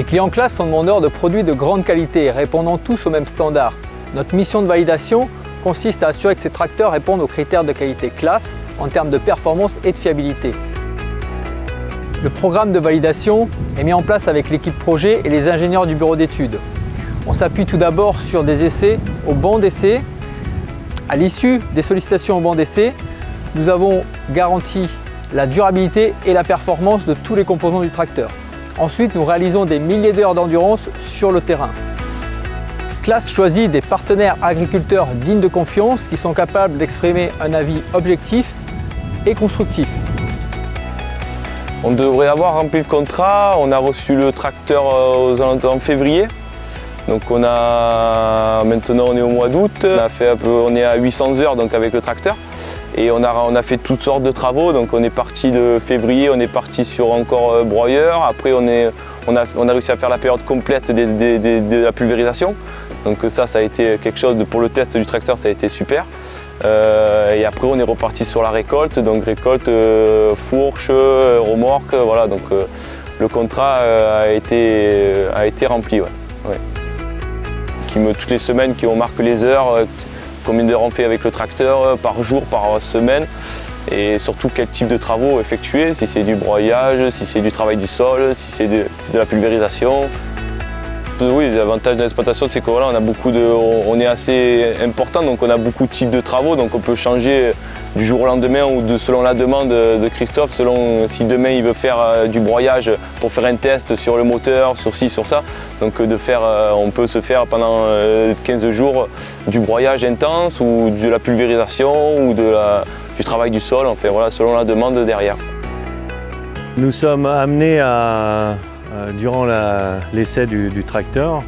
clients Claas sont demandeurs de produits de grande qualité, répondant tous aux mêmes standards. Notre mission de validation consiste à assurer que ces tracteurs répondent aux critères de qualité Claas en termes de performance et de fiabilité. Le programme de validation est mis en place avec l'équipe projet et les ingénieurs du bureau d'études. On s'appuie tout d'abord sur des essais au banc d'essai. À l'issue des sollicitations au banc d'essai, nous avons garanti la durabilité et la performance de tous les composants du tracteur. Ensuite, nous réalisons des milliers d'heures d'endurance sur le terrain. Claas choisit des partenaires agriculteurs dignes de confiance qui sont capables d'exprimer un avis objectif et constructif. On devrait avoir rempli le contrat, on a reçu le tracteur en février. Donc maintenant on est au mois d'août, on est à 800 heures donc avec le tracteur. Et on a fait toutes sortes de travaux, donc on est parti de février, on est parti sur encore broyeur. Après on a réussi à faire la période complète de la pulvérisation. Donc ça a été quelque chose, pour le test du tracteur, ça a été super. Et après on est reparti sur la récolte, donc récolte, fourche, remorque, voilà. Donc le contrat a été rempli. Ouais. Ouais. Toutes les semaines on marque les heures, combien d'heures on fait avec le tracteur par jour, par semaine, et surtout quel type de travaux effectuer, si c'est du broyage, si c'est du travail du sol, si c'est de la pulvérisation. Oui, l'avantage de l'exploitation, c'est qu'on on est assez important, donc on a beaucoup de types de travaux, donc on peut changer du jour au lendemain ou selon la demande de Christophe, selon si demain il veut faire du broyage pour faire un test sur le moteur, sur ci, sur ça. Donc on peut se faire pendant 15 jours du broyage intense ou de la pulvérisation ou du travail du sol, enfin, voilà, selon la demande derrière. Nous sommes amenés durant l'essai du tracteur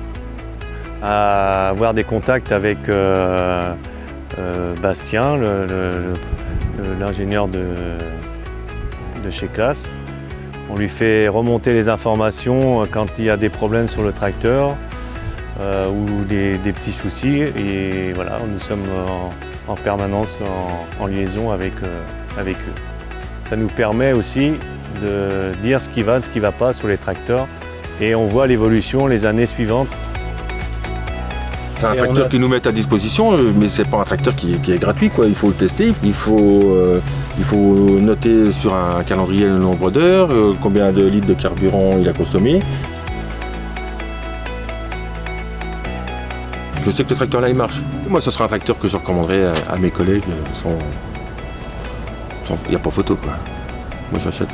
à avoir des contacts avec Bastien, l'ingénieur de chez Claas. On lui fait remonter les informations quand il y a des problèmes sur le tracteur ou des petits soucis. Et voilà, nous sommes en permanence en liaison avec eux. Ça nous permet aussi de dire ce qui va pas sur les tracteurs et on voit l'évolution les années suivantes. C'est un tracteur qu'ils nous mettent à disposition, mais c'est pas un tracteur qui est gratuit, quoi. Il faut le tester, il faut noter sur un calendrier le nombre d'heures, combien de litres de carburant il a consommé. Je sais que le tracteur là il marche. Moi ce sera un tracteur que je recommanderais à mes collègues. Il n'y a pas photo, quoi. Moi j'achète.